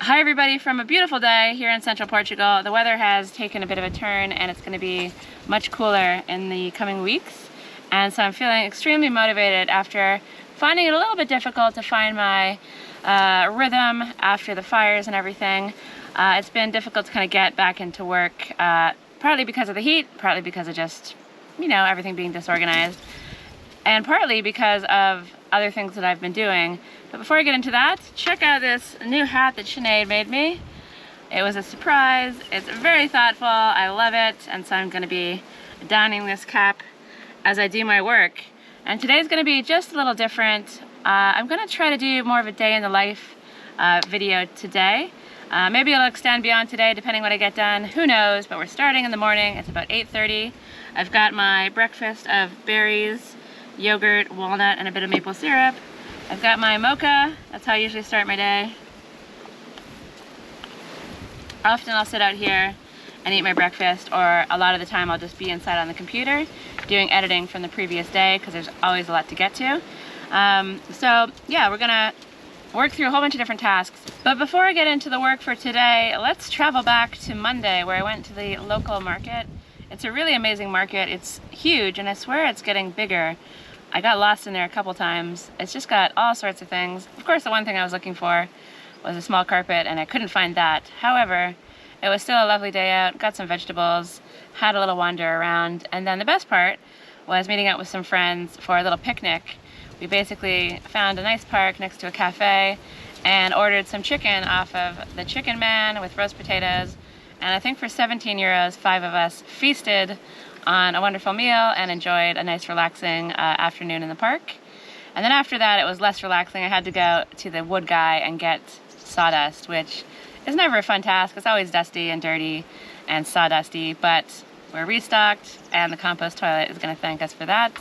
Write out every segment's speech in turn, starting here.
Hi everybody from a beautiful day here in Central Portugal. The weather has taken a bit of a turn and it's going to be much cooler in the coming weeks. And so I'm feeling extremely motivated after finding it a little bit difficult to find my rhythm after the fires and everything. It's been difficult to kind of get back into work, partly because of the heat, partly because of just, you know, everything being disorganized, and partly because of other things that I've been doing. But before I get into that, check out this new hat that Sinead made me. It was a surprise. It's very thoughtful. I love it. And so I'm going to be donning this cap as I do my work. And today's going to be just a little different. I'm going to try to do more of a day in the life video today. Maybe it'll extend beyond today depending what I get done. Who knows? But we're starting in the morning. It's about 8:30. I've got my breakfast of berries, yogurt, walnut, and a bit of maple syrup. I've got my mocha. That's how I usually start my day. Often I'll sit out here and eat my breakfast, or a lot of the time I'll just be inside on the computer doing editing from the previous day because there's always a lot to get to. So yeah, we're gonna work through a whole bunch of different tasks. But before I get into the work for today, let's travel back to Monday where I went to the local market. It's a really amazing market. It's huge and I swear it's getting bigger. I got lost in there a couple times. It's just got all sorts of things. Of course, the one thing I was looking for was a small carpet and I couldn't find that. However, it was still a lovely day out, got some vegetables, had a little wander around, and then the best part was meeting up with some friends for a little picnic. We basically found a nice park next to a cafe and ordered some chicken off of the Chicken Man with roast potatoes. And I think for 17 euros, 5 of us feasted on a wonderful meal and enjoyed a nice relaxing afternoon in the park. And then after that it was less relaxing. I had to go to the wood guy and get sawdust, which is never a fun task. It's always dusty and dirty and sawdusty, but we're restocked and the compost toilet is going to thank us for that.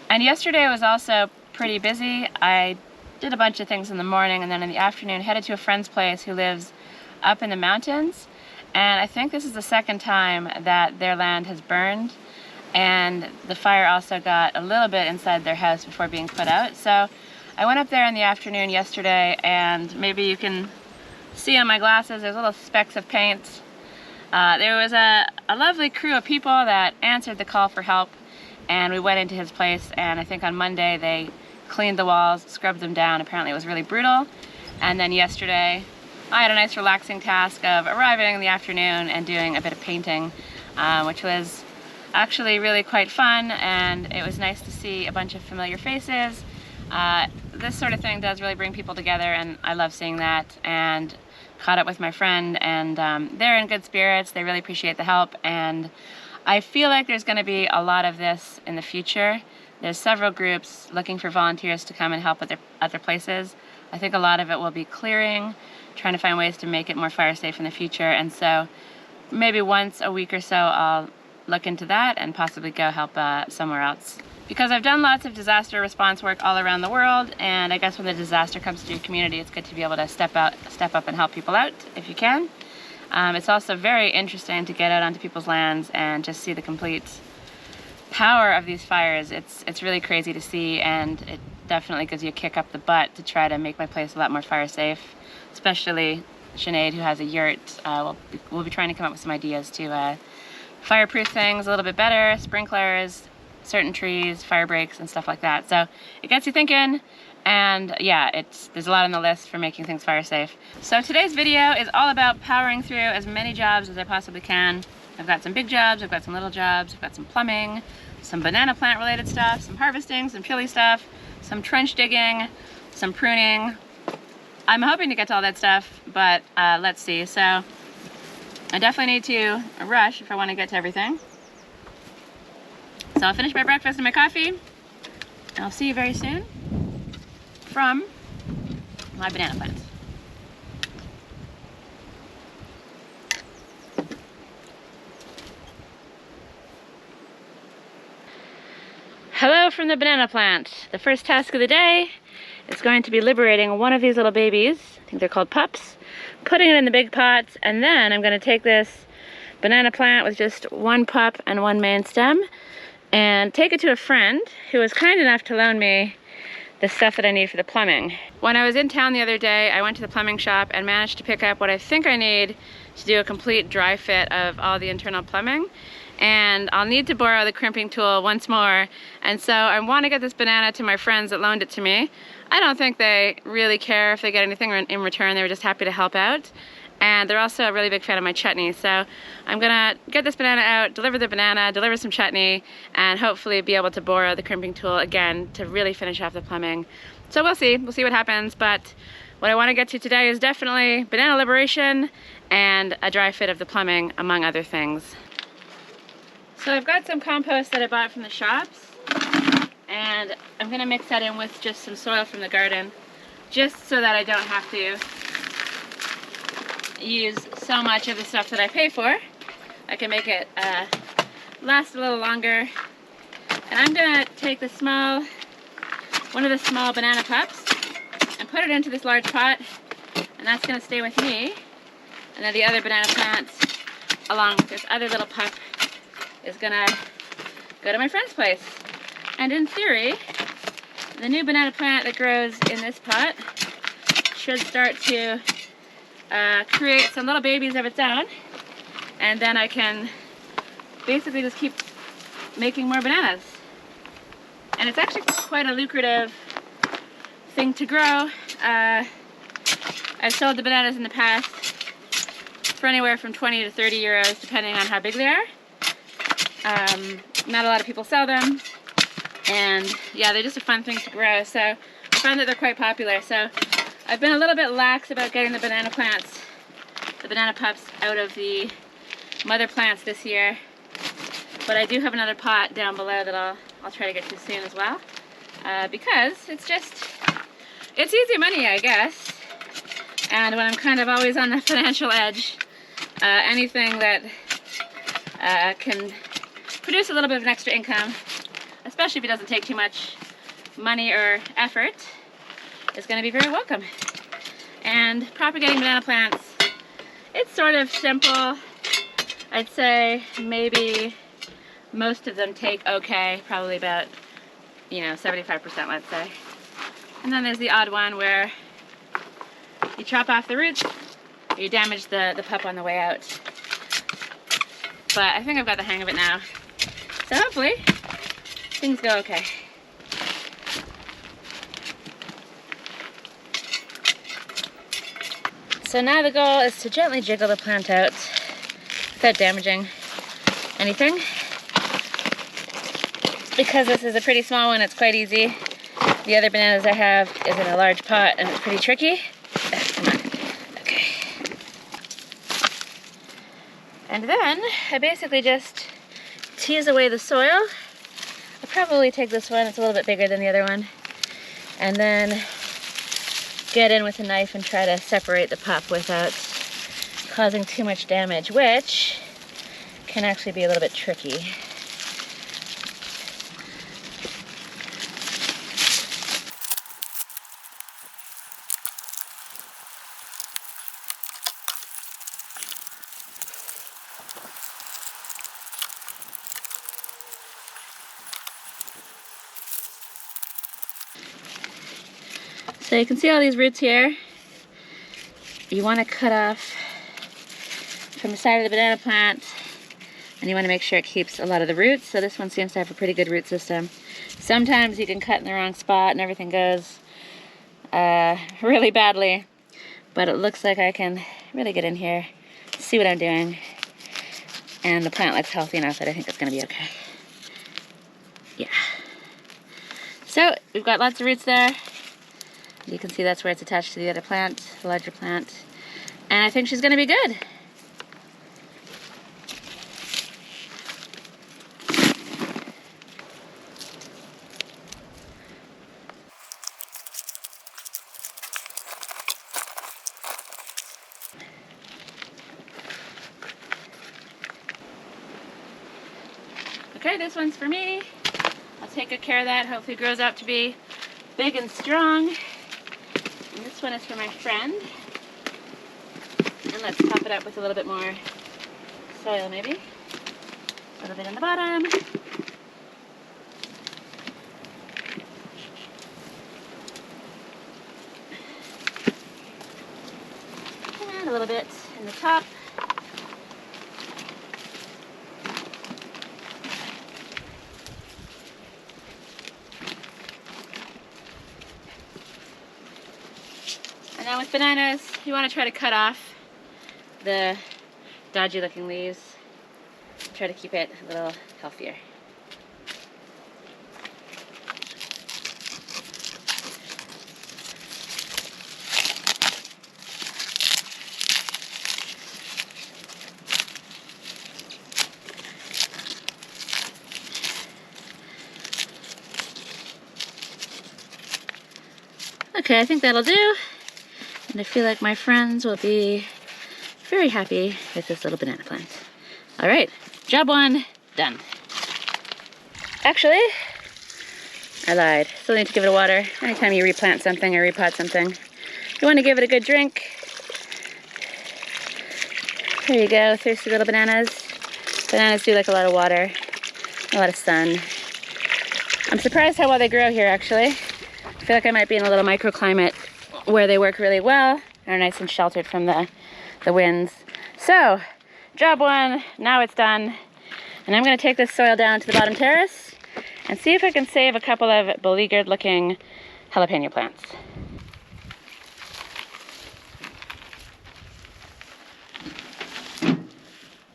And yesterday was also pretty busy. I did a bunch of things in the morning and then in the afternoon headed to a friend's place who lives up in the mountains. And I think this is the second time that their land has burned. And the fire also got a little bit inside their house before being put out. So I went up there in the afternoon yesterday, and maybe you can see on my glasses there's little specks of paint. There was a lovely crew of people that answered the call for help, and we went into his place, and I think on Monday they cleaned the walls, scrubbed them down. Apparently it was really brutal. And then yesterday I had a nice relaxing task of arriving in the afternoon and doing a bit of painting, which was actually really quite fun, and it was nice to see a bunch of familiar faces. This sort of thing does really bring people together, and I love seeing that. And caught up with my friend, and they're in good spirits. They really appreciate the help, and I feel like there's going to be a lot of this in the future. There's several groups looking for volunteers to come and help at their places. I think a lot of it will be clearing, trying to find ways to make it more fire safe in the future, and so maybe once a week or so I'll look into that and possibly go help somewhere else. Because I've done lots of disaster response work all around the world, and I guess when a disaster comes to your community, it's good to be able to step up and help people out if you can. It's also very interesting to get out onto people's lands and just see the complete power of these fires. It's really crazy to see, and it definitely gives you a kick up the butt to try to make my place a lot more fire safe, especially Sinead, who has a yurt. We'll be trying to come up with some ideas to fireproof things a little bit better, sprinklers, certain trees, fire breaks, and stuff like that. So it gets you thinking, and yeah, there's a lot on the list for making things fire safe. So today's video is all about powering through as many jobs as I possibly can. I've got some big jobs, I've got some little jobs, I've got some plumbing, some banana plant related stuff, some harvesting, some chili stuff, some trench digging, some pruning. I'm hoping to get to all that stuff, but let's see. So I definitely need to rush if I want to get to everything. So I'll finish my breakfast and my coffee, and I'll see you very soon from my banana plant. Hello from the banana plant. The first task of the day is going to be liberating one of these little babies. I think they're called pups. Putting it in the big pots, and then I'm going to take this banana plant with just one pup and one main stem and take it to a friend who was kind enough to loan me the stuff that I need for the plumbing. When I was in town the other day, I went to the plumbing shop and managed to pick up what I think I need to do a complete dry fit of all the internal plumbing. And I'll need to borrow the crimping tool once more. And so I want to get this banana to my friends that loaned it to me. I don't think they really care if they get anything in return. They were just happy to help out. And they're also a really big fan of my chutney. So I'm gonna get this banana out, deliver the banana, deliver some chutney, and hopefully be able to borrow the crimping tool again to really finish off the plumbing. So we'll see what happens. But what I wanna get to today is definitely banana liberation and a dry fit of the plumbing, among other things. So I've got some compost that I bought from the shops, and I'm gonna mix that in with just some soil from the garden, just so that I don't have to use so much of the stuff that I pay for. I can make it last a little longer. And I'm gonna take the one of the small banana pups and put it into this large pot, and that's gonna stay with me. And then the other banana plant, along with this other little pup, is gonna go to my friend's place. And in theory, the new banana plant that grows in this pot should start to create some little babies of its own, and then I can basically just keep making more bananas. And it's actually quite a lucrative thing to grow. I've sold the bananas in the past for anywhere from 20 to 30 euros, depending on how big they are. Not a lot of people sell them, and yeah, they're just a fun thing to grow, so I find that they're quite popular. So I've been a little bit lax about getting the banana plants, the banana pups, out of the mother plants this year, but I do have another pot down below that I'll try to get to soon as well, because it's easy money, I guess. And when I'm kind of always on the financial edge, anything that can produce a little bit of an extra income, especially if it doesn't take too much money or effort, is going to be very welcome. And propagating banana plants, it's sort of simple. I'd say maybe most of them take okay, probably about, 75%, let's say. And then there's the odd one where you chop off the roots, or you damage the pup on the way out. But I think I've got the hang of it now. So hopefully things go okay. So now the goal is to gently jiggle the plant out without damaging anything. Because this is a pretty small one, it's quite easy. The other bananas I have is in a large pot and it's pretty tricky. Come on. Okay. And then I basically just tease away the soil. I'll probably take this one, it's a little bit bigger than the other one. And then get in with a knife and try to separate the pup without causing too much damage, which can actually be a little bit tricky. So you can see all these roots here. You want to cut off from the side of the banana plant, and you want to make sure it keeps a lot of the roots. So this one seems to have a pretty good root system. Sometimes you can cut in the wrong spot and everything goes really badly, but it looks like I can really get in here, see what I'm doing, and the plant looks healthy enough that I think it's going to be okay. Yeah. So we've got lots of roots there. You can see that's where it's attached to the other plant, the larger plant. And I think she's going to be good. Okay, this one's for me. I'll take good care of that. Hopefully it grows up to be big and strong. And this one is for my friend. And let's top it up with a little bit more soil maybe. A little bit on the bottom. a little bit in the top. And now with bananas, you want to try to cut off the dodgy looking leaves. Try to keep it a little healthier. Okay, I think that'll do. And I feel like my friends will be very happy with this little banana plant. All right, job one, done. Actually, I lied. Still need to give it a water. Anytime you replant something or repot something, you want to give it a good drink. There you go, thirsty little bananas. Bananas do like a lot of water, a lot of sun. I'm surprised how well they grow here, actually. I feel like I might be in a little microclimate where they work really well and are nice and sheltered from the winds. So, job one, now it's done. And I'm gonna take this soil down to the bottom terrace and see if I can save a couple of beleaguered looking jalapeno plants.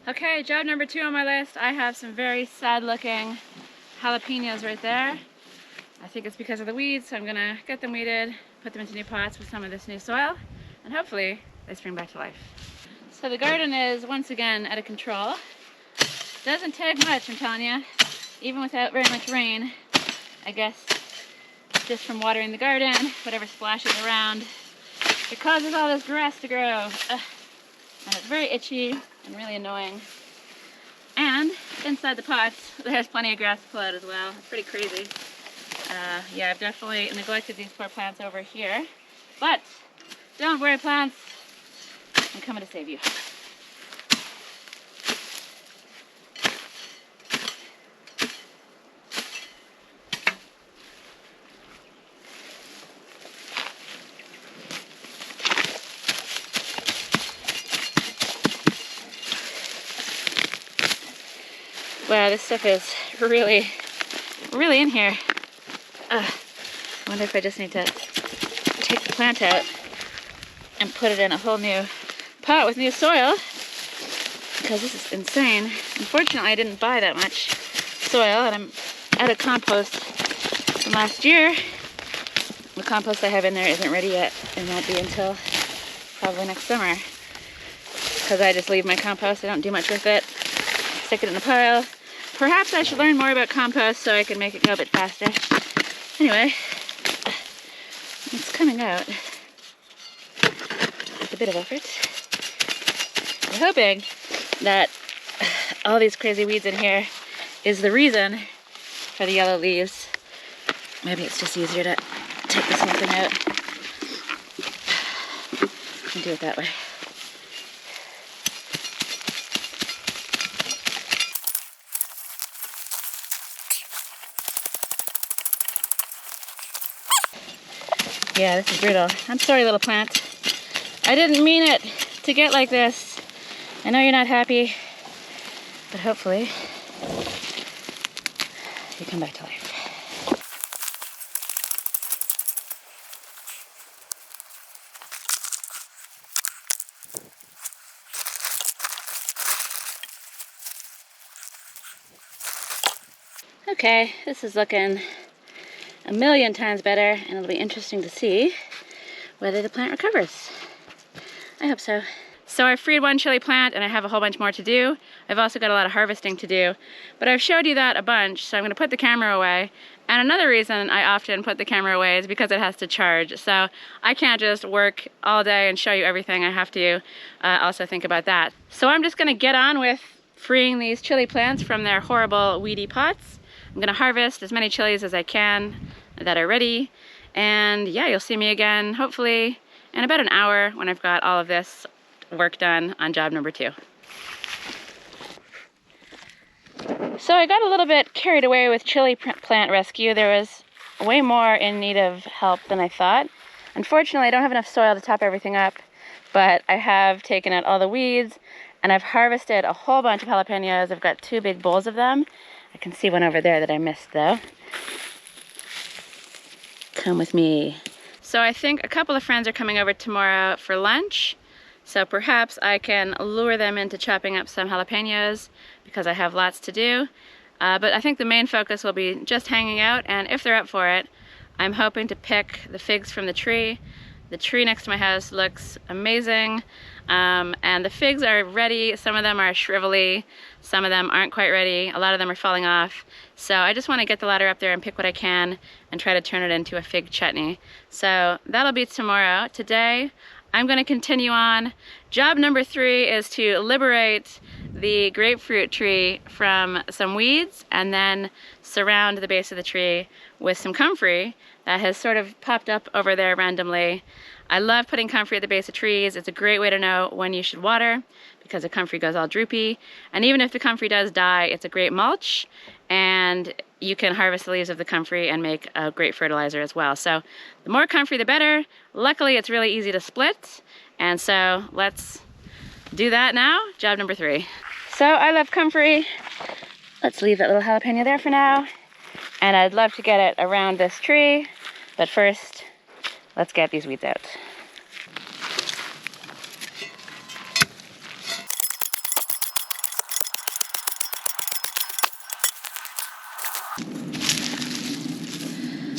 Okay, job number 2 on my list. I have some very sad looking jalapenos right there. I think it's because of the weeds, so I'm gonna get them weeded, put them into new pots with some of this new soil, and hopefully they spring back to life. So the garden is once again out of control. Doesn't take much, I'm telling you. Even without very much rain, I guess just from watering the garden, whatever splashes around, it causes all this grass to grow. And it's very itchy and really annoying. And inside the pots, there's plenty of grass to pull out as well. It's pretty crazy. Yeah, I've definitely neglected these poor plants over here. But don't worry, plants. I'm coming to save you. Wow, this stuff is really in here. I wonder if I just need to take the plant out and put it in a whole new pot with new soil, because this is insane. Unfortunately, I didn't buy that much soil, and I'm out of compost from last year. The compost I have in there isn't ready yet, and won't be until probably next summer, because I just leave my compost. I don't do much with it. Stick it in a pile. Perhaps I should learn more about compost so I can make it go a bit faster. Anyway, it's coming out with a bit of effort. I'm hoping that all these crazy weeds in here is the reason for the yellow leaves. Maybe it's just easier to take this whole thing out and do it that way. Yeah, this is brutal. I'm sorry, little plant. I didn't mean it to get like this. I know you're not happy, but hopefully you come back to life. Okay, this is looking a million times better, and it'll be interesting to see whether the plant recovers. I hope so. So I freed one chili plant and I have a whole bunch more to do. I've also got a lot of harvesting to do, but I've showed you that a bunch, so I'm gonna put the camera away. And another reason I often put the camera away is because it has to charge. So I can't just work all day and show you everything. I have to also think about that. So I'm just gonna get on with freeing these chili plants from their horrible weedy pots. I'm gonna harvest as many chilies as I can that are ready. And yeah, you'll see me again, hopefully in about an hour when I've got all of this work done on job number 2. So I got a little bit carried away with chili plant rescue. There was way more in need of help than I thought. Unfortunately, I don't have enough soil to top everything up. but I have taken out all the weeds, and I've harvested a whole bunch of jalapenos. I've got 2 big bowls of them. I can see one over there that I missed though. Come with me. So I think a couple of friends are coming over tomorrow for lunch. So perhaps I can lure them into chopping up some jalapenos because I have lots to do. But I think the main focus will be just hanging out, and if they're up for it, I'm hoping to pick the figs from the tree. The tree next to my house looks amazing, and the figs are ready. Some of them are shrivelly, some of them aren't quite ready, a lot of them are falling off. So I just want to get the ladder up there and pick what I can and try to turn it into a fig chutney. So that'll be tomorrow. Today, I'm going to continue on. Job number 3 is to liberate the grapefruit tree from some weeds and then surround the base of the tree with some comfrey that has sort of popped up over there randomly. I love putting comfrey at the base of trees. It's a great way to know when you should water because the comfrey goes all droopy. And even if the comfrey does die, it's a great mulch, and you can harvest the leaves of the comfrey and make a great fertilizer as well. So the more comfrey, the better. Luckily, it's really easy to split. And so let's do that now. Job number 3. So I love comfrey. Let's leave that little jalapeno there for now. And I'd love to get it around this tree. But first, let's get these weeds out.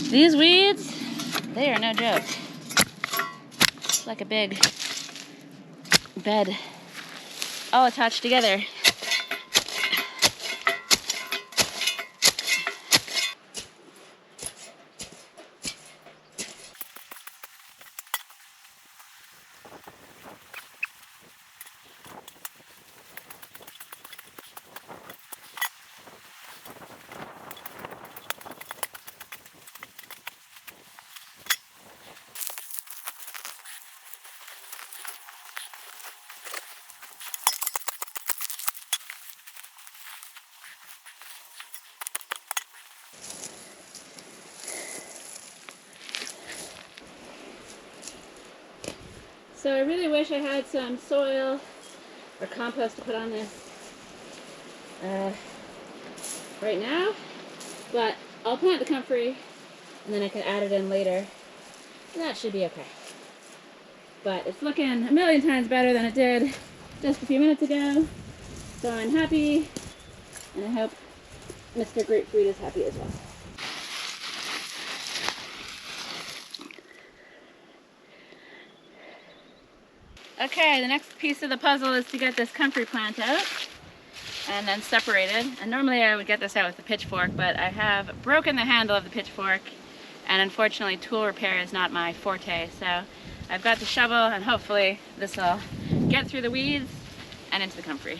These weeds, they are no joke. It's like a big bed all attached together. So I really wish I had some soil or compost to put on this right now, but I'll plant the comfrey and then I can add it in later. That should be okay. But it's looking a million times better than it did just a few minutes ago, so I'm happy, and I hope Mr. Grapefruit is happy as well. Okay, the next piece of the puzzle is to get this comfrey plant out and then separated. And normally I would get this out with a pitchfork, but I have broken the handle of the pitchfork, and unfortunately tool repair is not my forte. So I've got the shovel, and hopefully this will get through the weeds and into the comfrey.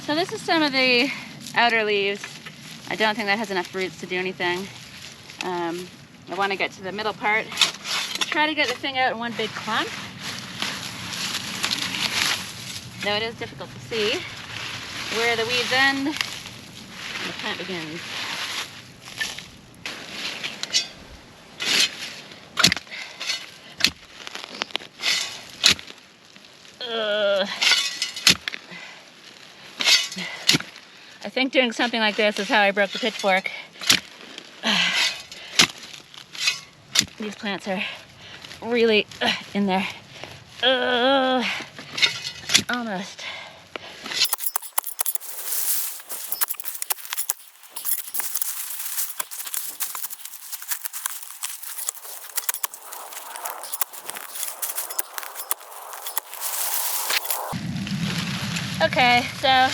So this is some of the outer leaves. I don't think that has enough roots to do anything. I want to get to the middle part. I'll try to get the thing out in one big clump. Though it is difficult to see where the weeds end and the plant begins. I think doing something like this is how I broke the pitchfork. These plants are really in there. Almost. Okay, so I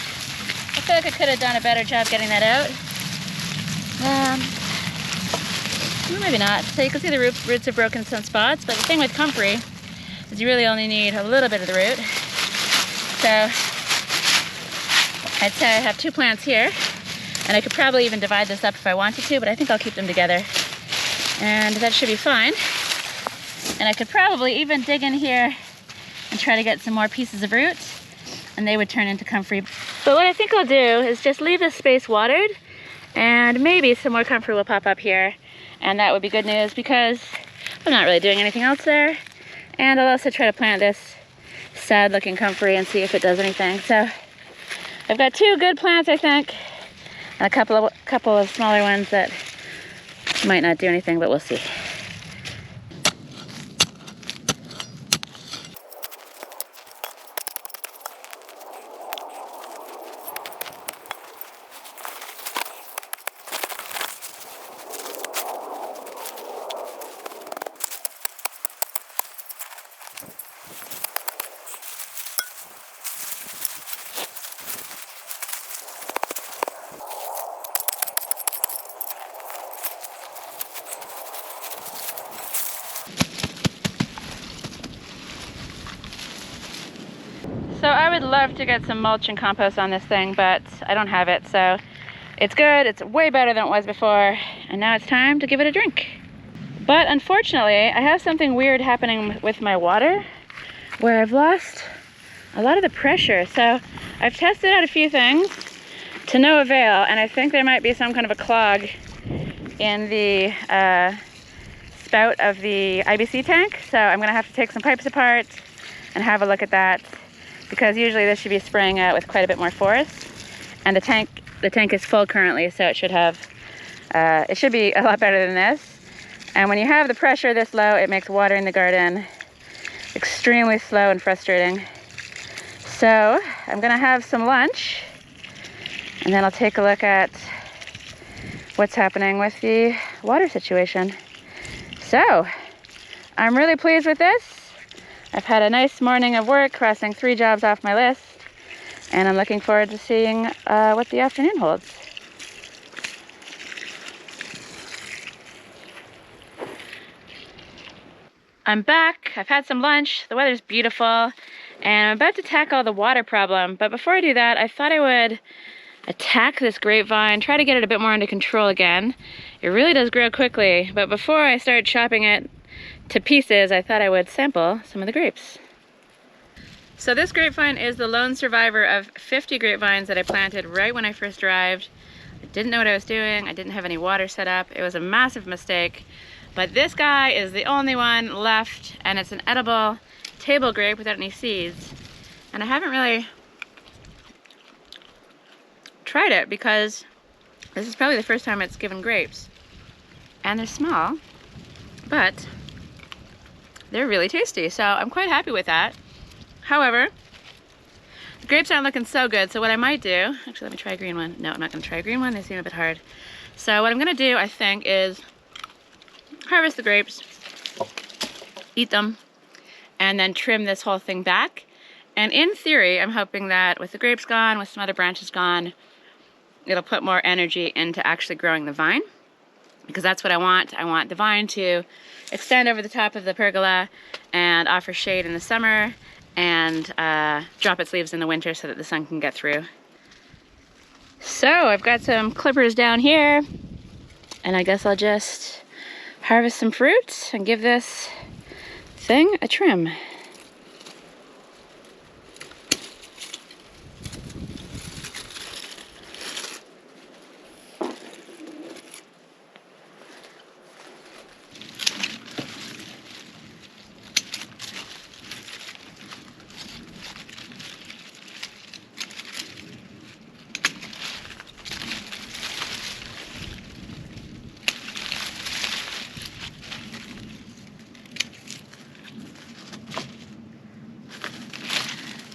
feel like I could have done a better job getting that out. Well, maybe not. So you can see the roots have broken some spots, but the thing with comfrey is you really only need a little bit of the root. So I'd say I have 2 plants here, and I could probably even divide this up if I wanted to, but I think I'll keep them together, and that should be fine. And I could probably even dig in here and try to get some more pieces of root, and they would turn into comfrey. But what I think I'll do is just leave this space watered, and maybe some more comfrey will pop up here, and that would be good news because I'm not really doing anything else there. And I'll also try to plant this sad looking comfrey and see if it does anything. So I've got 2 good plants, I think, and a couple of smaller ones that might not do anything, but we'll see. So I would love to get some mulch and compost on this thing, but I don't have it, so it's good. It's way better than it was before, and now it's time to give it a drink. But unfortunately, I have something weird happening with my water where I've lost a lot of the pressure. So I've tested out a few things to no avail, and I think there might be some kind of a clog in the spout of the IBC tank. So I'm gonna have to take some pipes apart and have a look at that, because usually this should be spraying out with quite a bit more force. And the tank is full currently, so it should have, it should be a lot better than this. And when you have the pressure this low, it makes watering the garden extremely slow and frustrating. So I'm gonna have some lunch, and then I'll take a look at what's happening with the water situation. So I'm really pleased with this. I've had a nice morning of work, crossing 3 jobs off my list, and I'm looking forward to seeing what the afternoon holds. I'm back, I've had some lunch, the weather's beautiful, and I'm about to tackle the water problem. But before I do that, I thought I would attack this grapevine, try to get it a bit more under control again. It really does grow quickly, but before I start chopping it to pieces, I thought I would sample some of the grapes. So this grapevine is the lone survivor of 50 grapevines that I planted right when I first arrived. I didn't know what I was doing. I didn't have any water set up. It was a massive mistake. But this guy is the only one left, and it's an edible table grape without any seeds. And I haven't really tried it because this is probably the first time it's given grapes. And they're small, but they're really tasty, so I'm quite happy with that. However, the grapes aren't looking so good, so what I might do, actually let me try a green one. No, I'm not gonna try a green one, they seem a bit hard. So what I'm gonna do, I think, is harvest the grapes, eat them, and then trim this whole thing back. And in theory, I'm hoping that with the grapes gone, with some other branches gone, it'll put more energy into actually growing the vine, because that's what I want. I want the vine to extend over the top of the pergola and offer shade in the summer, and drop its leaves in the winter so that the sun can get through. So I've got some clippers down here, and I guess I'll just harvest some fruit and give this thing a trim.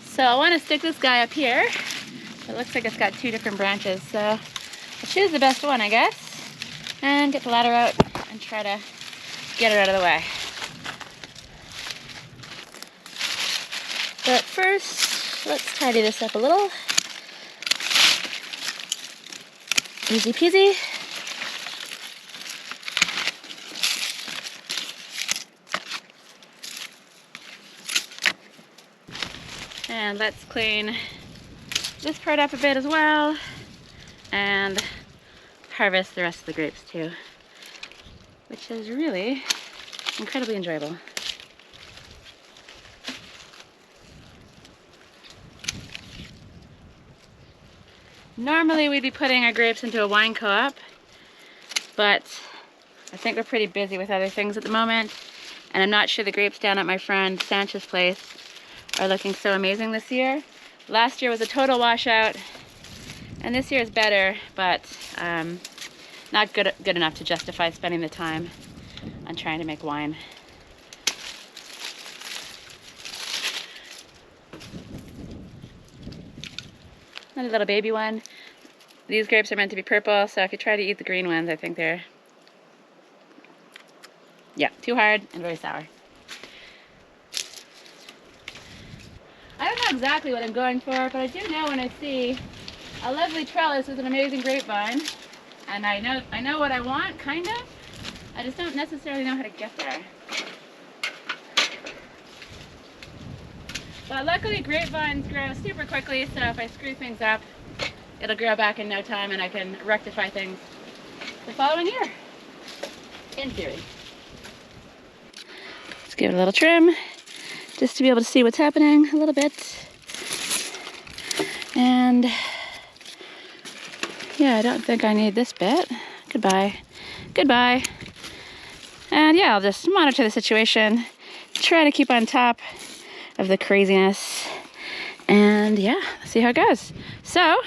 So I want to stick this guy up here. It looks like it's got 2 different branches, so I'll choose the best one, I guess, and get the ladder out and try to get it out of the way. But first, let's tidy this up a little. Easy peasy. And let's clean this part up a bit as well, and harvest the rest of the grapes too, which is really incredibly enjoyable. Normally we'd be putting our grapes into a wine co-op, but I think we're pretty busy with other things at the moment, and I'm not sure the grapes down at my friend Sanchez's place are looking so amazing this year. Last year was a total washout, and this year is better, but not good enough to justify spending the time on trying to make wine. Another little baby one. These grapes are meant to be purple, so if you try to eat the green ones, I think they're, yeah, too hard and very sour. I don't know exactly what I'm going for, but I do know when I see a lovely trellis with an amazing grapevine, and I know what I want, kind of. I just don't necessarily know how to get there. But luckily grapevines grow super quickly, so if I screw things up, it'll grow back in no time and I can rectify things the following year, in theory. Let's give it a little trim, just to be able to see what's happening a little bit. And yeah, I don't think I need this bit. Goodbye. Goodbye. And yeah, I'll just monitor the situation, try to keep on top of the craziness, and yeah, see how it goes. So,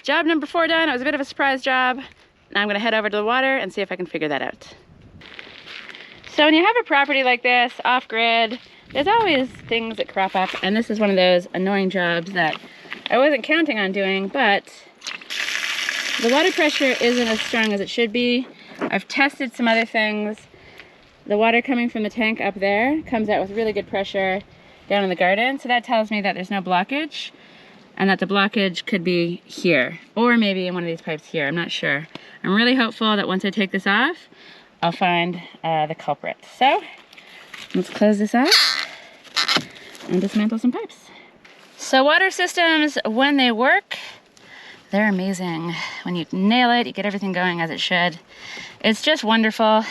job number 4 done. It was a bit of a surprise job. Now I'm gonna head over to the water and see if I can figure that out. So when you have a property like this, off-grid, there's always things that crop up, and this is one of those annoying jobs that I wasn't counting on doing, but the water pressure isn't as strong as it should be. I've tested some other things. The water coming from the tank up there comes out with really good pressure down in the garden, so that tells me that there's no blockage, and that the blockage could be here, or maybe in one of these pipes here. I'm not sure. I'm really hopeful that once I take this off, I'll find the culprit. So let's close this off and dismantle some pipes. So water systems, when they work, they're amazing. When you nail it, you get everything going as it should. It's just wonderful.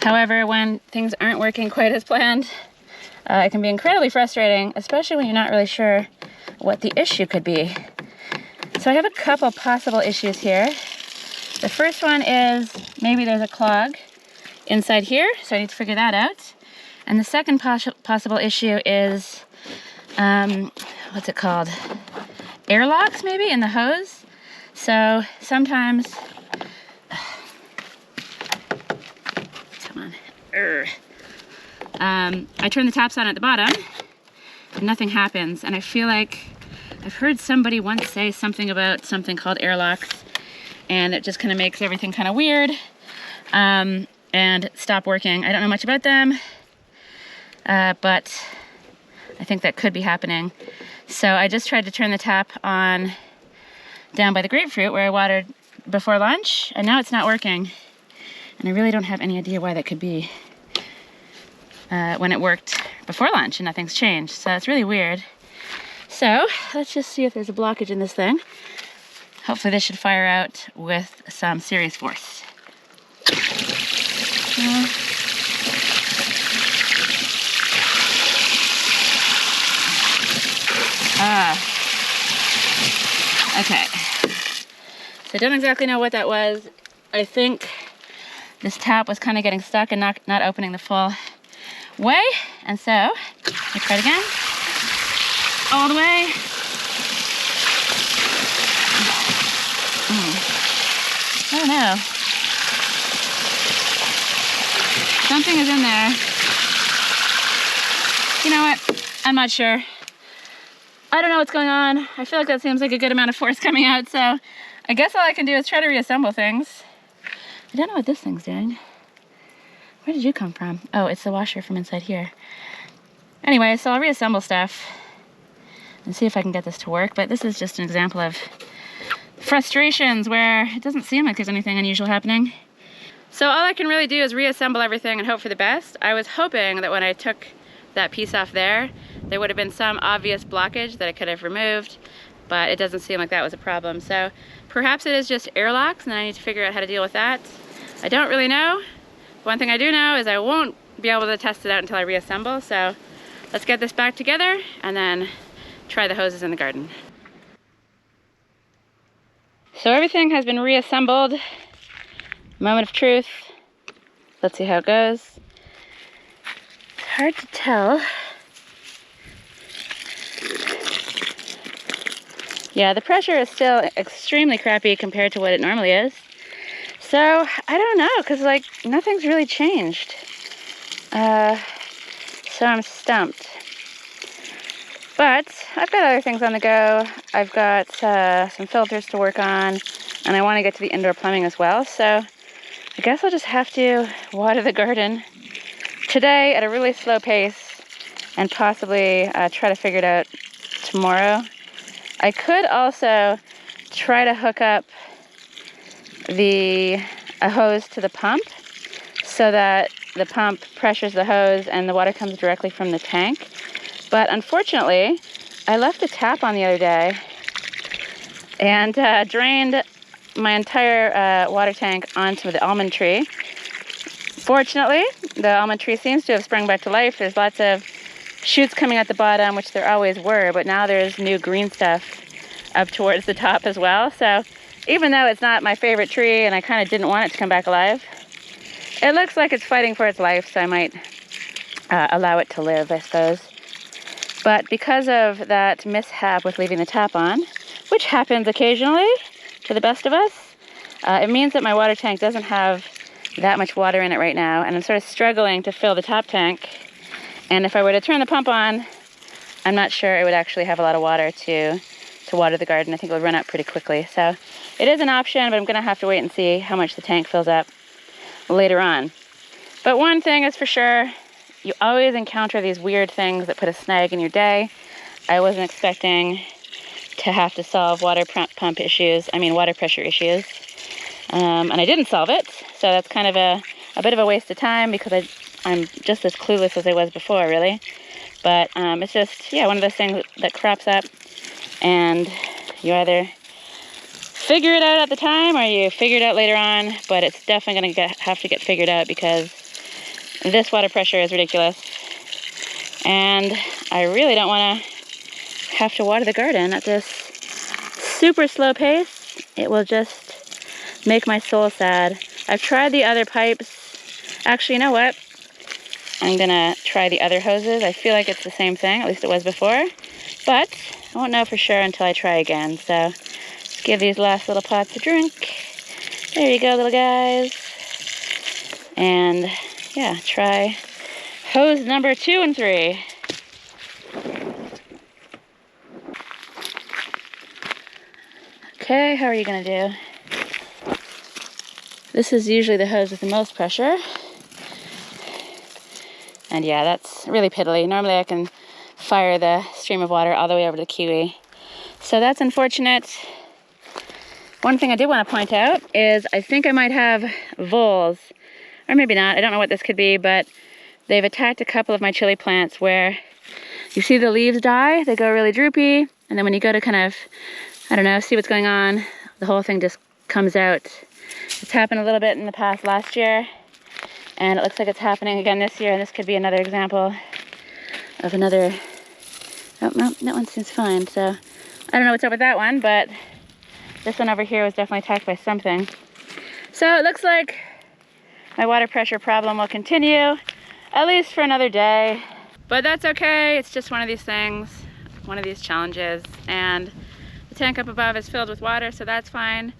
However, when things aren't working quite as planned, it can be incredibly frustrating, especially when you're not really sure what the issue could be. So I have a couple possible issues here. The first one is maybe there's a clog inside here, so I need to figure that out. And the second possible issue is, what's it called? Airlocks maybe in the hose. So sometimes, come on. I turn the taps on at the bottom and nothing happens, and I feel like I've heard somebody once say something about something called airlocks, and it just kind of makes everything kind of weird and stop working. I don't know much about them, but I think that could be happening. So I just tried to turn the tap on down by the grapefruit where I watered before lunch, and now it's not working, and I really don't have any idea why that could be. When it worked before lunch and nothing's changed. So it's really weird. So let's just see if there's a blockage in this thing. Hopefully this should fire out with some serious force. Okay. So I don't exactly know what that was. I think this tap was kind of getting stuck and not opening the full way, and so I try it again, all the way. I don't know. Something is in there. You know what? I'm not sure. I don't know what's going on. I feel like that seems like a good amount of force coming out, so I guess all I can do is try to reassemble things. I don't know what this thing's doing. Where did you come from? Oh, it's the washer from inside here. Anyway, so I'll reassemble stuff and see if I can get this to work, but this is just an example of frustrations where it doesn't seem like there's anything unusual happening. So all I can really do is reassemble everything and hope for the best. I was hoping that when I took that piece off there would have been some obvious blockage that I could have removed, but it doesn't seem like that was a problem. So perhaps it is just airlocks, and I need to figure out how to deal with that. I don't really know. One thing I do know is I won't be able to test it out until I reassemble, so let's get this back together and then try the hoses in the garden. So everything has been reassembled. Moment of truth. Let's see how it goes. It's hard to tell. Yeah, the pressure is still extremely crappy compared to what it normally is. So, I don't know, because like nothing's really changed. So I'm stumped. But I've got other things on the go. I've got some filters to work on, and I want to get to the indoor plumbing as well. So I guess I'll just have to water the garden today at a really slow pace and possibly try to figure it out tomorrow. I could also try to hook up a hose to the pump so that the pump pressures the hose and the water comes directly from the tank. But unfortunately, I left the tap on the other day and drained my entire water tank onto the almond tree. Fortunately, the almond tree seems to have sprung back to life. There's lots of shoots coming at the bottom, which there always were, but now there's new green stuff up towards the top as well. So even though it's not my favorite tree and I kind of didn't want it to come back alive, it looks like it's fighting for its life, so I might allow it to live, I suppose. But because of that mishap with leaving the tap on, which happens occasionally to the best of us, it means that my water tank doesn't have that much water in it right now, and I'm sort of struggling to fill the top tank. And if I were to turn the pump on, I'm not sure it would actually have a lot of water to water the garden. I think it would run out pretty quickly. So it is an option, but I'm going to have to wait and see how much the tank fills up later on. But one thing is for sure, you always encounter these weird things that put a snag in your day. I wasn't expecting to have to solve water pressure issues. And I didn't solve it. So that's kind of a bit of a waste of time because I'm just as clueless as I was before, really. But it's just, yeah, one of those things that crops up and you either figure it out at the time or you figure it out later on, but it's definitely going to have to get figured out because this water pressure is ridiculous. And I really don't want to have to water the garden at this super slow pace. It will just make my soul sad. I've tried the other pipes. Actually, you know what? I'm gonna try the other hoses. I feel like it's the same thing, at least it was before, but I won't know for sure until I try again. So let's give these last little pots a drink. There you go, little guys. And yeah, try hose number 2 and 3. Okay, how are you gonna do? This is usually the hose with the most pressure. And yeah, that's really piddly. Normally I can fire the stream of water all the way over to the kiwi. So that's unfortunate. One thing I did want to point out is I think I might have voles, or maybe not. I don't know what this could be, but they've attacked a couple of my chili plants where you see the leaves die, they go really droopy, and then when you go to kind of, I don't know, see what's going on, the whole thing just comes out. It's happened a little bit in the past last year. And it looks like it's happening again this year, and this could be another example of another... Oh, no, that one seems fine, so I don't know what's up with that one, but this one over here was definitely attacked by something. So it looks like my water pressure problem will continue, at least for another day. But that's okay, it's just one of these things, one of these challenges, and the tank up above is filled with water, so that's fine.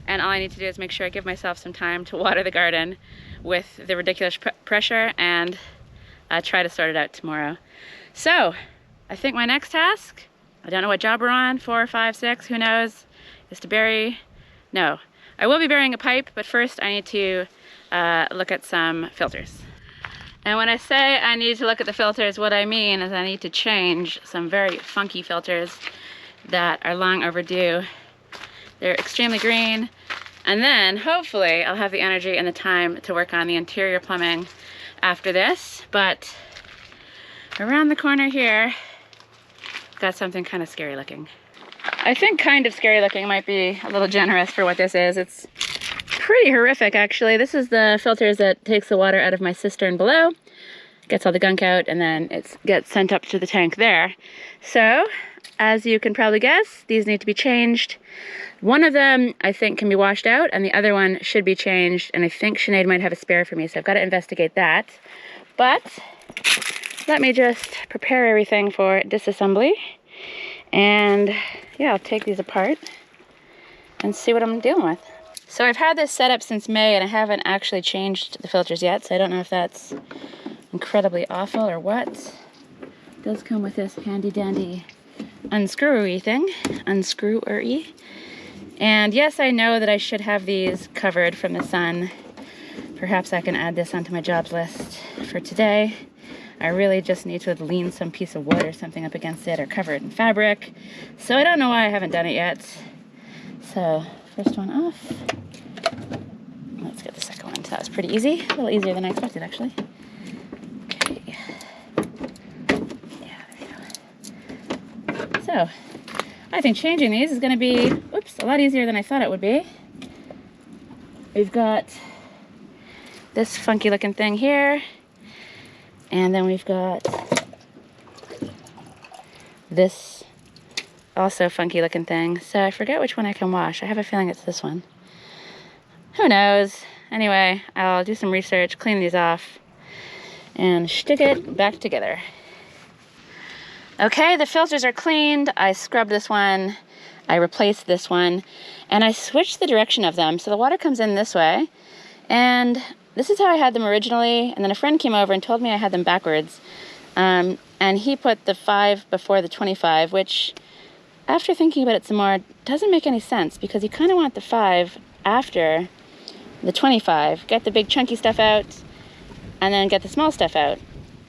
And all I need to do is make sure I give myself some time to water the garden with the ridiculous pressure and try to sort it out tomorrow. So I think my next task, I don't know what job we're on, 4, 5, 6, who knows, is to bury, no, I will be burying a pipe, but first I need to look at some filters. And when I say I need to look at the filters, what I mean is I need to change some very funky filters that are long overdue. They're extremely green. And then hopefully I'll have the energy and the time to work on the interior plumbing after this. But around the corner here, got something kind of scary looking. I think kind of scary looking might be a little generous for what this is. It's pretty horrific, actually. This is the filters that takes the water out of my cistern below, gets all the gunk out, and then it gets sent up to the tank there. So as you can probably guess, these need to be changed. One of them I think can be washed out, and the other one should be changed, and I think Sinead might have a spare for me, so I've got to investigate that. But let me just prepare everything for disassembly, and yeah, I'll take these apart and see what I'm dealing with. So I've had this set up since May, and I haven't actually changed the filters yet, so I don't know if that's incredibly awful or what. It does come with this handy dandy unscrewy thing, unscrewery. And yes, I know that I should have these covered from the sun. Perhaps I can add this onto my jobs list for today. I really just need to lean some piece of wood or something up against it or cover it in fabric. So I don't know why I haven't done it yet. So first one off. Let's get the second one. So that was pretty easy. A little easier than I expected, actually. Okay. Yeah, there we go. So I think changing these is going to be, oops, a lot easier than I thought it would be. We've got this funky looking thing here, and then we've got this also funky looking thing. So I forget which one I can wash. I have a feeling it's this one. Who knows? Anyway, I'll do some research, clean these off, and stick it back together. Okay, the filters are cleaned. I scrubbed this one, I replaced this one, and I switched the direction of them. So the water comes in this way, and this is how I had them originally, and then a friend came over and told me I had them backwards. And he put the 5 before the 25, which, after thinking about it some more, doesn't make any sense, because you kind of want the 5 after the 25. Get the big chunky stuff out, and then get the small stuff out.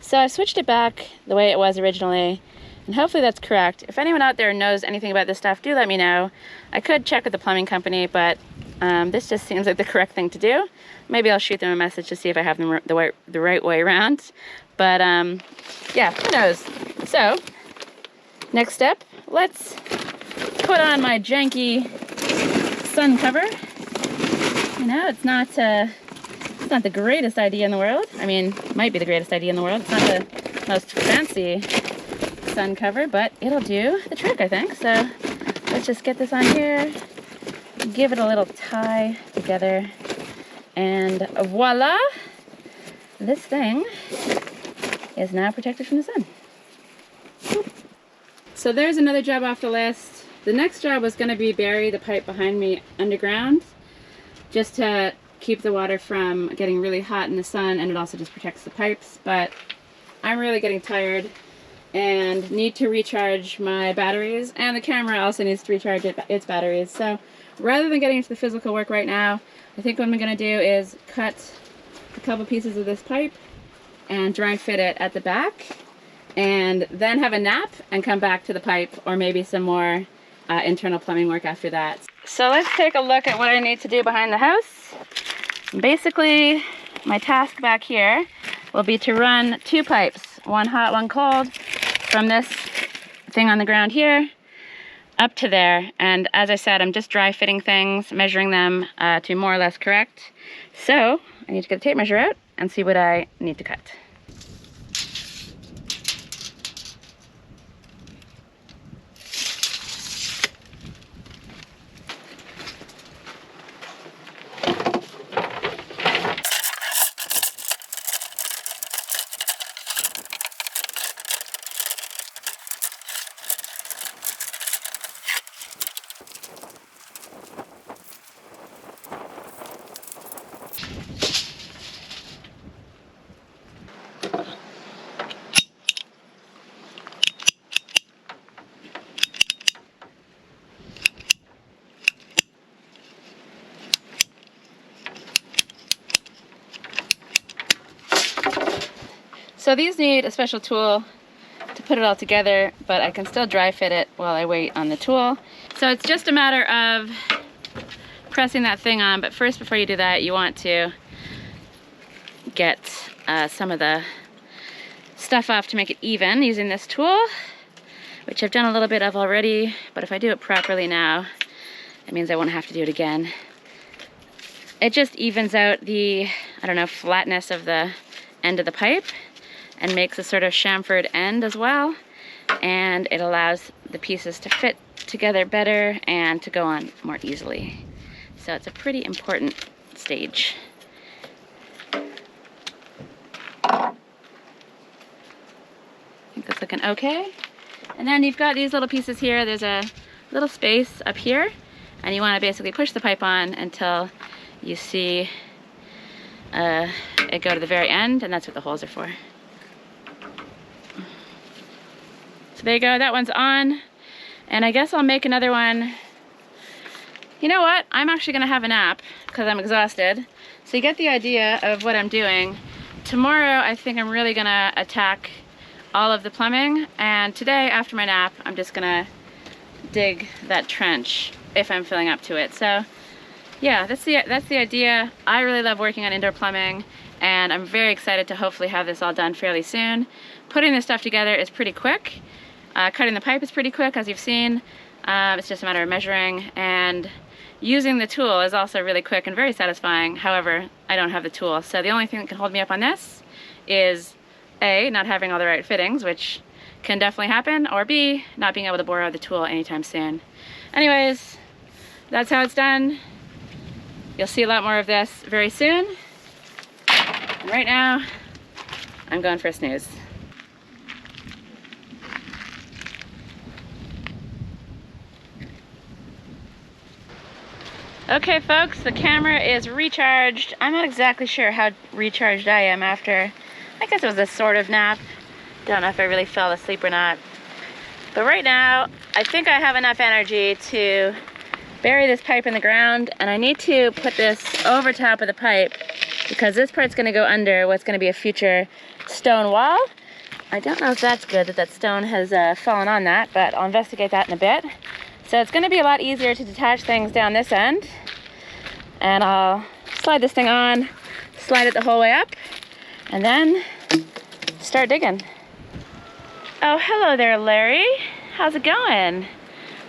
So I've switched it back the way it was originally, and hopefully that's correct. If anyone out there knows anything about this stuff, do let me know. I could check with the plumbing company, but this just seems like the correct thing to do. Maybe I'll shoot them a message to see if I have them the right way around. But yeah, who knows? So, next step, let's put on my janky sun cover. You know, it's not the greatest idea in the world. I mean, it might be the greatest idea in the world. It's not the most fancy sun cover, but it'll do the trick, I think. So let's just get this on here, give it a little tie together, and voila! This thing is now protected from the sun. So there's another job off the list. The next job was going to be bury the pipe behind me underground, just to keep the water from getting really hot in the sun, and it also just protects the pipes. But I'm really getting tired and need to recharge my batteries, and the camera also needs to recharge its batteries. So rather than getting into the physical work right now, I think what I'm going to do is cut a couple pieces of this pipe and dry fit it at the back, and then have a nap and come back to the pipe, or maybe some more internal plumbing work after that. So let's take a look at what I need to do behind the house. Basically, my task back here will be to run 2 pipes, one hot, one cold, from this thing on the ground here up to there. And as I said, I'm just dry fitting things, measuring them to more or less correct. So I need to get a tape measure out and see what I need to cut. So these need a special tool to put it all together, but I can still dry fit it while I wait on the tool. So it's just a matter of pressing that thing on, but first, before you do that, you want to get some of the stuff off to make it even using this tool, which I've done a little bit of already, but if I do it properly now, it means I won't have to do it again. It just evens out the, I don't know, flatness of the end of the pipe, and makes a sort of chamfered end as well. and it allows the pieces to fit together better and to go on more easily. So it's a pretty important stage. I think that's looking okay. And then you've got these little pieces here. There's a little space up here, and you want to basically push the pipe on until you see it go to the very end, and that's what the holes are for. So there you go, that one's on. And I guess I'll make another one. You know what? I'm actually gonna have a nap because I'm exhausted. So you get the idea of what I'm doing. Tomorrow, I think I'm really gonna attack all of the plumbing. And today, after my nap, I'm just gonna dig that trench if I'm filling up to it. So yeah, that's the idea. I really love working on indoor plumbing, and I'm very excited to hopefully have this all done fairly soon. Putting this stuff together is pretty quick. Cutting the pipe is pretty quick, as you've seen. It's just a matter of measuring, and using the tool is also really quick and very satisfying. However, I don't have the tool, so the only thing that can hold me up on this is A, not having all the right fittings, which can definitely happen, or B, not being able to borrow the tool anytime soon. Anyways, that's how it's done. You'll see a lot more of this very soon. And right now, I'm going for a snooze. Okay folks, the camera is recharged. I'm not exactly sure how recharged I am after, I guess it was a sort of nap. Don't know if I really fell asleep or not. But right now, I think I have enough energy to bury this pipe in the ground, and I need to put this over top of the pipe because this part's gonna go under what's gonna be a future stone wall. I don't know if that's good that stone has fallen on that, but I'll investigate that in a bit. So it's gonna be a lot easier to detach things down this end, and I'll slide this thing on, slide it the whole way up, and then start digging. Oh, hello there, Larry. How's it going?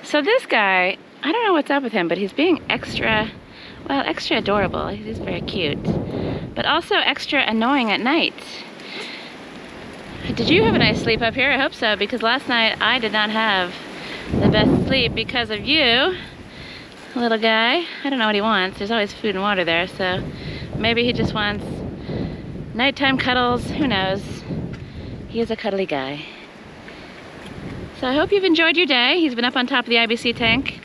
So this guy, I don't know what's up with him, but he's being extra adorable. He's very cute, but also extra annoying at night. Did you have a nice sleep up here? I hope so, because last night I did not have the best sleep because of you, little guy. I don't know what he wants. There's always food and water there, so maybe he just wants nighttime cuddles. Who knows? He is a cuddly guy. So I hope you've enjoyed your day. He's been up on top of the IBC tank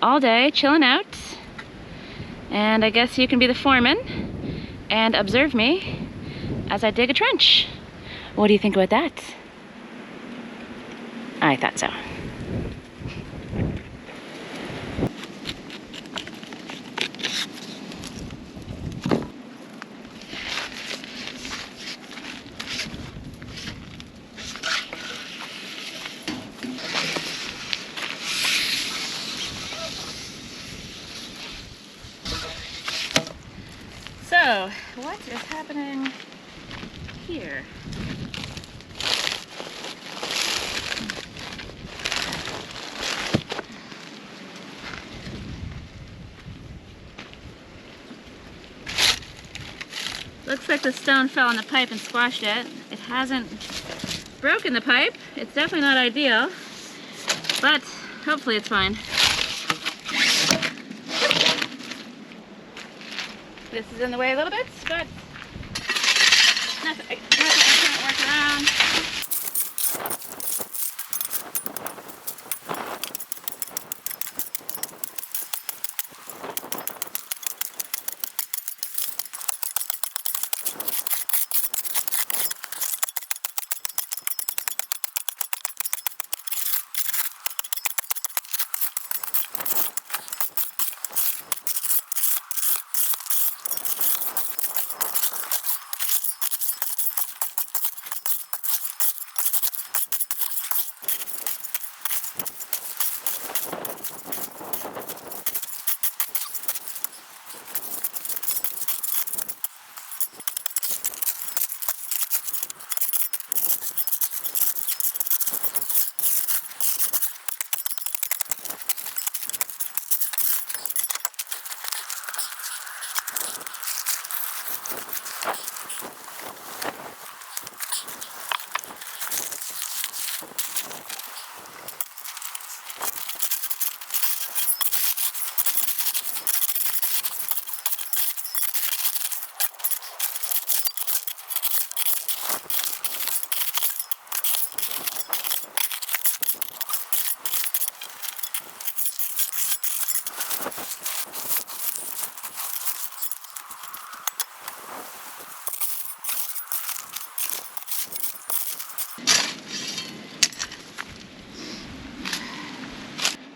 all day, chilling out. And I guess you can be the foreman and observe me as I dig a trench. What do you think about that? I thought so. So, what is happening here? Looks like the stone fell on the pipe and squashed it. It hasn't broken the pipe. It's definitely not ideal, but hopefully it's fine. This is in the way a little bit, but nothing I can't work around.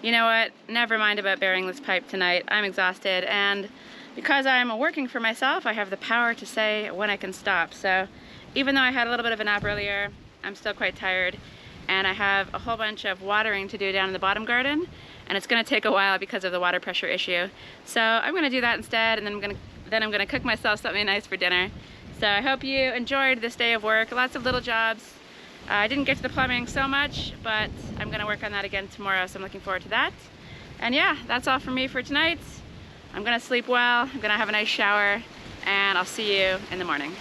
you know what, never mind about burying this pipe tonight. I'm exhausted, and because I'm working for myself, I have the power to say when I can stop. So even though I had a little bit of a nap earlier, I'm still quite tired, and I have a whole bunch of watering to do down in the bottom garden, and it's gonna take a while because of the water pressure issue. So I'm gonna do that instead, and then I'm gonna cook myself something nice for dinner. So I hope you enjoyed this day of work. Lots of little jobs. I didn't get to the plumbing so much, but I'm gonna work on that again tomorrow, so I'm looking forward to that. And yeah, that's all from me for tonight. I'm gonna sleep well, I'm gonna have a nice shower, and I'll see you in the morning.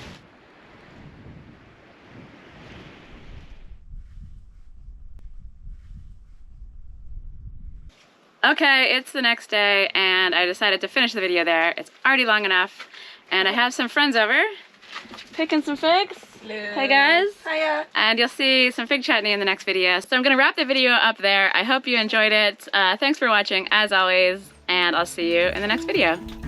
Okay, it's the next day, and I decided to finish the video there. It's already long enough, and I have some friends over picking some figs. Hello. Hey guys. Hiya. And you'll see some fig chutney in the next video. So I'm gonna wrap the video up there. I hope you enjoyed it. Thanks for watching as always, and I'll see you in the next video.